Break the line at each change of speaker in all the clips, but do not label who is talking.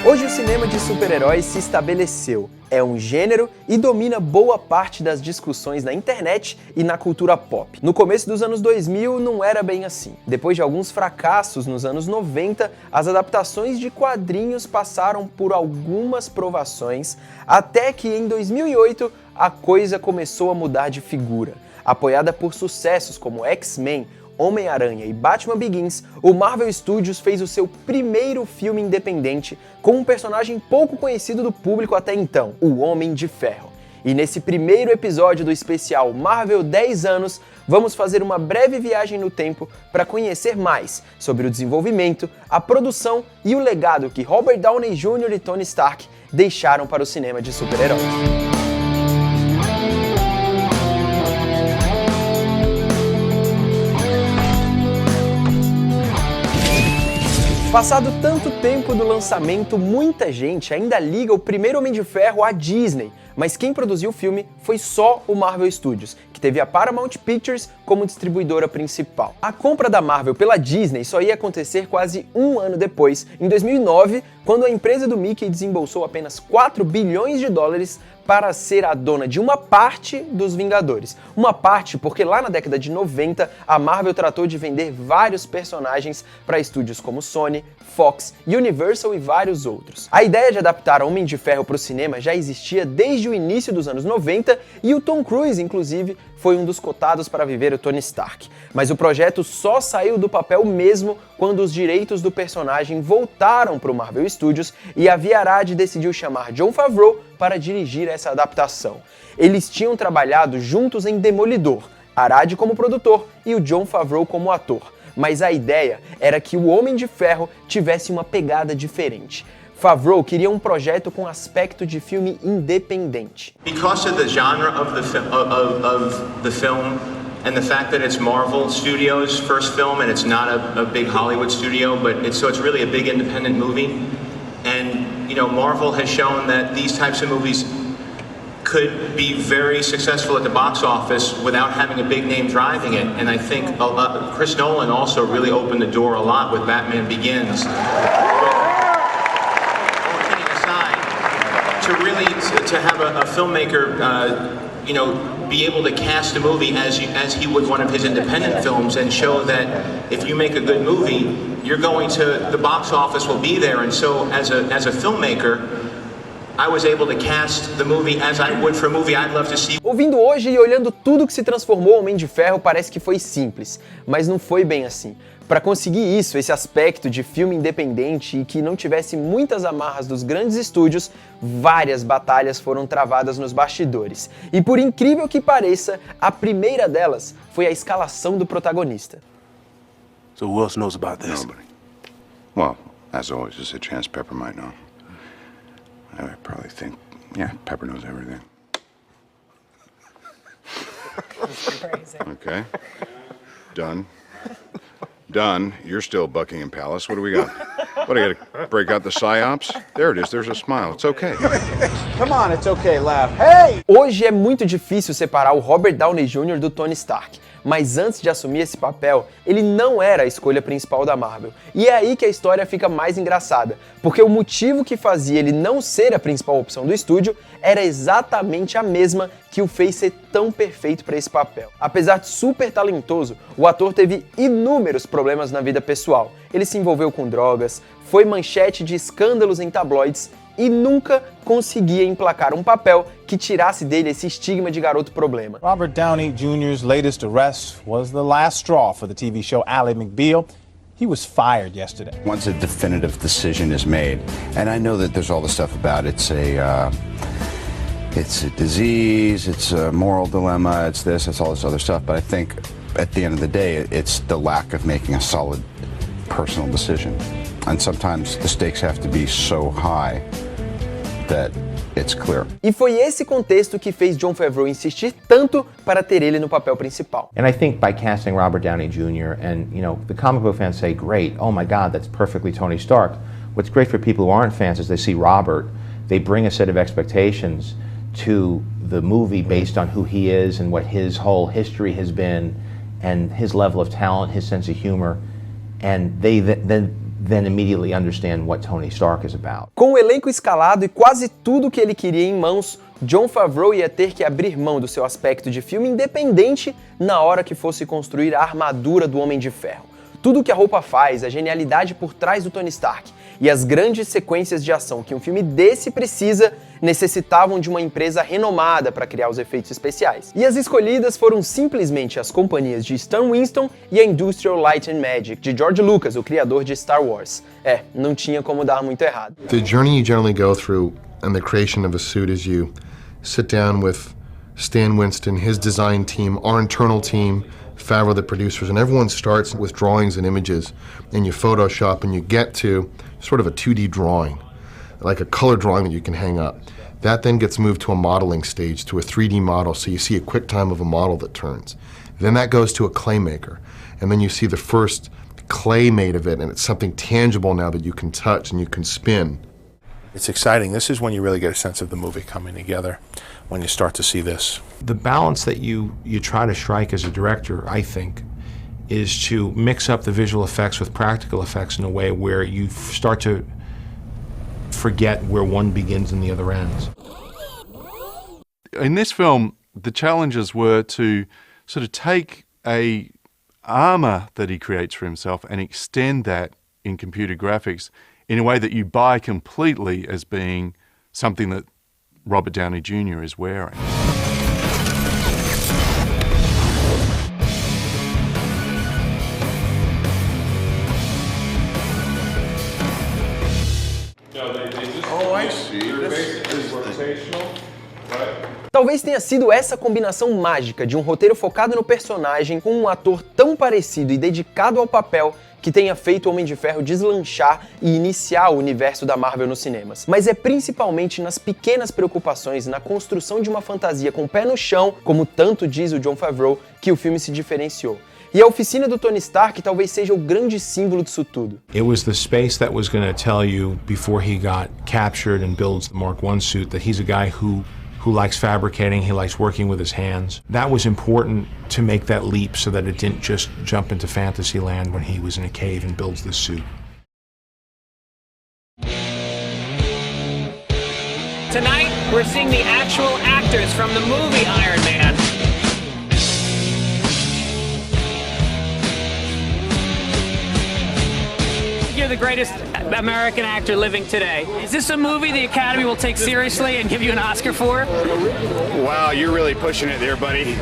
Hoje o cinema de super-heróis se estabeleceu, é um gênero e domina boa parte das discussões na internet e na cultura pop. No começo dos anos 2000 não era bem assim. Depois de alguns fracassos nos anos 90, as adaptações de quadrinhos passaram por algumas provações, até que em 2008 a coisa começou a mudar de figura. Apoiada por sucessos como X-Men, Homem-Aranha e Batman Begins, o Marvel Studios fez o seu primeiro filme independente com um personagem pouco conhecido do público até então, o Homem de Ferro. E nesse primeiro episódio do especial Marvel 10 anos, vamos fazer uma breve viagem no tempo para conhecer mais sobre o desenvolvimento, a produção e o legado que Robert Downey Jr. e Tony Stark deixaram para o cinema de super-heróis. Passado tanto tempo do lançamento, muita gente ainda liga o primeiro Homem de Ferro à Disney, mas quem produziu o filme foi só o Marvel Studios, que teve a Paramount Pictures como distribuidora principal. A compra da Marvel pela Disney só ia acontecer quase um ano depois, em 2009, quando a empresa do Mickey desembolsou apenas 4 bilhões de dólares para ser a dona de uma parte dos Vingadores. Uma parte porque lá na década de 90, a Marvel tratou de vender vários personagens para estúdios como Sony, Fox, Universal e vários outros. A ideia de adaptar Homem de Ferro para o cinema já existia desde o início dos anos 90 e o Tom Cruise, inclusive, foi um dos cotados para viver o Tony Stark. Mas o projeto só saiu do papel mesmo quando os direitos do personagem voltaram para o Marvel Studios e a Via Arad decidiu chamar Jon Favreau para dirigir essa adaptação. Eles tinham trabalhado juntos em Demolidor, Arad como produtor e o Jon Favreau como ator. Mas a ideia era que o Homem de Ferro tivesse uma pegada diferente. Favreau queria um projeto com aspecto de filme independente.
Because of the genre of the film and the fact that it's Marvel Studios' first film and it's not a big Hollywood studio, but it's really a big independent movie. And Marvel has shown that these types of movies could be very successful at the box office without having a big name driving it. And I think Chris Nolan also really opened the door a lot with Batman Begins. To have a filmmaker, be able to cast a movie as he would one of his independent films and show that if you make a good movie, the box office will be there. And so as a filmmaker, I was able to cast the movie as I would for a movie I'd love to see.
Ouvindo hoje e olhando tudo que se transformou Homem de Ferro, parece que foi simples, mas não foi bem assim. Para conseguir isso, esse aspecto de filme independente e que não tivesse muitas amarras dos grandes estúdios, várias batalhas foram travadas nos bastidores. E por incrível que pareça, a primeira delas foi a escalação do protagonista.
So who else knows about this?
Nobody. Well, as always, there's a chance Pepper might know. I probably think, Pepper knows everything.
Crazy.
Okay. Done. Done. You're still Buckingham Palace. What do we got? What, I gotta break out the psyops? There it is. There's a smile. It's okay.
Come on, it's okay, laugh. Hey!
Hoje é muito difícil separar o Robert Downey Jr. do Tony Stark, mas antes de assumir esse papel, ele não era a escolha principal da Marvel. E é aí que a história fica mais engraçada, porque o motivo que fazia ele não ser a principal opção do estúdio era exatamente a mesma que o fez ser tão perfeito para esse papel. Apesar de super talentoso, o ator teve inúmeros problemas na vida pessoal. Ele se envolveu com drogas, foi manchete de escândalos em tabloides e nunca conseguia emplacar um papel que tirasse dele esse estigma de garoto problema.
Robert Downey Jr.'s latest arrest was the last straw for the TV show Ally McBeal. He was fired yesterday.
Once a definitive decision is made, and I know that there's all the stuff about it's a disease, it's a moral dilemma, it's this, it's all this other stuff, but I think at the end of the day, it's the lack of making a solid personal decision. And sometimes the stakes have to be so high that it's clear.
E foi esse contexto que fez Jon Favreau insistir tanto para ter ele no papel principal.
And I think by casting Robert Downey Jr. and, the comic book fans say, great, oh my God, that's perfectly Tony Stark. What's great for people who aren't fans is they see Robert, they bring a set of expectations to the movie based on who he is and what his whole history has been and his level of talent, his sense of humor, and they then then immediately understand what Tony Stark is about.
Com o elenco escalado e quase tudo que ele queria em mãos, Jon Favreau ia ter que abrir mão do seu aspecto de filme independente na hora que fosse construir a armadura do Homem de Ferro. Tudo que a roupa faz, a genialidade por trás do Tony Stark e as grandes sequências de ação que um filme desse precisa, necessitavam de uma empresa renomada para criar os efeitos especiais. E as escolhidas foram simplesmente as companhias de Stan Winston e a Industrial Light and Magic, de George Lucas, o criador de Star Wars. Não tinha como dar muito errado.
The journey you generally go through in the creation of a suit is you sit down with Stan Winston, his design team, our internal team, Favreau, the producers, and everyone starts with drawings and images, and you Photoshop and you get to sort of a 2D drawing, like a color drawing that you can hang up. That then gets moved to a modeling stage, to a 3D model, so you see a quick time of a model that turns. Then that goes to a clay maker, and then you see the first clay made of it, and it's something tangible now that you can touch and you can spin.
It's exciting. This is when you really get a sense of the movie coming together, when you start to see this.
The balance that you try to strike as a director, I think, is to mix up the visual effects with practical effects in a way where you start to forget where one begins and the other ends.
In this film, the challenges were to sort of take a armor that he creates for himself and extend that in computer graphics in a way that you buy completely as being something that Robert Downey Jr. is wearing.
Oh, I see. This is rotational, right?
Talvez tenha sido essa combinação mágica de um roteiro focado no personagem com um ator tão parecido e dedicado ao papel que tenha feito o Homem de Ferro deslanchar e iniciar o universo da Marvel nos cinemas. Mas é principalmente nas pequenas preocupações na construção de uma fantasia com o pé no chão, como tanto diz o Jon Favreau, que o filme se diferenciou. E a oficina do Tony Stark talvez seja o grande símbolo disso tudo.
It was the space that was going to tell you before he got captured and builds the Mark I suit that he's a guy who likes fabricating, he likes working with his hands. That was important to make that leap so that it didn't just jump into fantasy land when he was in a cave and builds this suit.
Tonight, we're seeing the actual actors from the movie Iron Man. You're the greatest American actor living today. Is this a movie the Academy will take seriously and give you an Oscar for?
Wow, you're really pushing it there, buddy.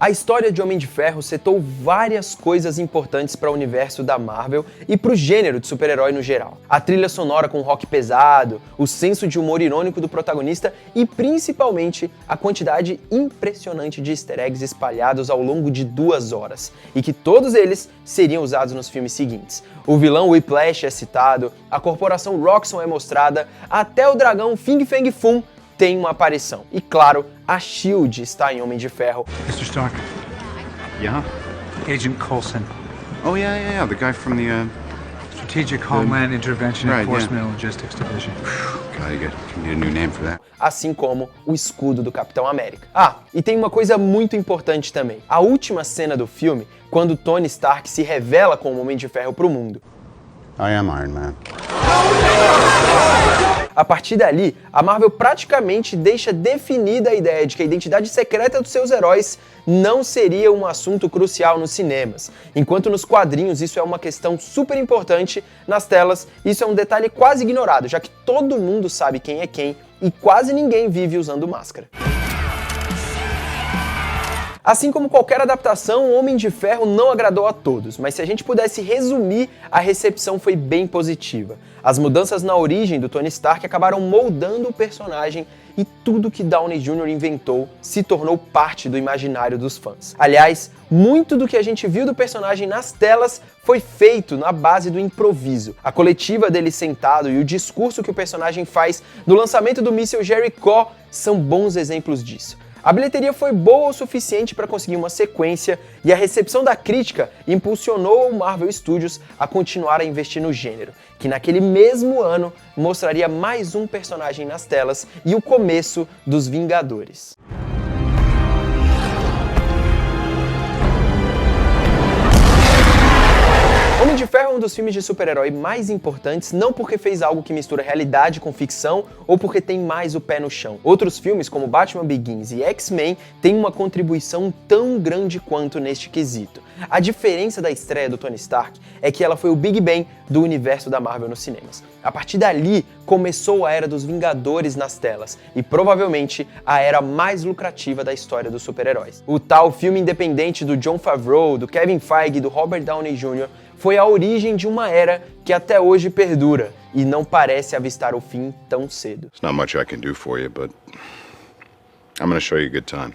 A história de Homem de Ferro setou várias coisas importantes para o universo da Marvel e para o gênero de super-herói no geral. A trilha sonora com rock pesado, o senso de humor irônico do protagonista e principalmente a quantidade impressionante de easter eggs espalhados ao longo de 2 horas, e que todos eles seriam usados nos filmes seguintes. O vilão Whiplash é citado, a corporação Roxxon é mostrada, até o dragão Fin Fang Foom tem uma aparição. E claro, a SHIELD está em Homem de Ferro.
Mr. Stark.
Yeah?
Agent Coulson.
Oh, yeah, the guy from the,
Strategic Homeland Intervention
Right,
Enforcement and Logistics Division.
God, you need a new name for that.
Assim como o escudo do Capitão América. Ah, e tem uma coisa muito importante também. A última cena do filme, quando Tony Stark se revela como Homem de Ferro para o mundo.
I am Iron Man.
A partir dali, a Marvel praticamente deixa definida a ideia de que a identidade secreta dos seus heróis não seria um assunto crucial nos cinemas, enquanto nos quadrinhos isso é uma questão super importante, nas telas isso é um detalhe quase ignorado, já que todo mundo sabe quem é quem e quase ninguém vive usando máscara. Assim como qualquer adaptação, o Homem de Ferro não agradou a todos, mas se a gente pudesse resumir, a recepção foi bem positiva. As mudanças na origem do Tony Stark acabaram moldando o personagem e tudo que Downey Jr. inventou se tornou parte do imaginário dos fãs. Aliás, muito do que a gente viu do personagem nas telas foi feito na base do improviso. A coletiva dele sentado e o discurso que o personagem faz no lançamento do míssil Jericho são bons exemplos disso. A bilheteria foi boa o suficiente para conseguir uma sequência e a recepção da crítica impulsionou o Marvel Studios a continuar a investir no gênero, que naquele mesmo ano mostraria mais um personagem nas telas e o começo dos Vingadores. um dos filmes de super-herói mais importantes não porque fez algo que mistura realidade com ficção ou porque tem mais o pé no chão. Outros filmes, como Batman Begins e X-Men, têm uma contribuição tão grande quanto neste quesito. A diferença da estreia do Tony Stark é que ela foi o Big Bang do universo da Marvel nos cinemas. A partir dali, começou a era dos Vingadores nas telas e provavelmente a era mais lucrativa da história dos super-heróis. O tal filme independente do Jon Favreau, do Kevin Feige e do Robert Downey Jr. foi a origem de uma era que até hoje perdura e não parece avistar o fim tão cedo.
There's not much I can do for you, but I'm going to show you a good time.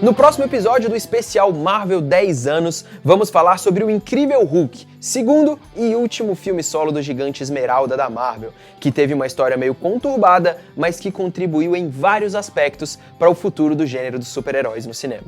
No próximo episódio do especial Marvel 10 anos, vamos falar sobre o incrível Hulk, segundo e último filme solo do gigante Esmeralda da Marvel, que teve uma história meio conturbada, mas que contribuiu em vários aspectos para o futuro do gênero dos super-heróis no cinema.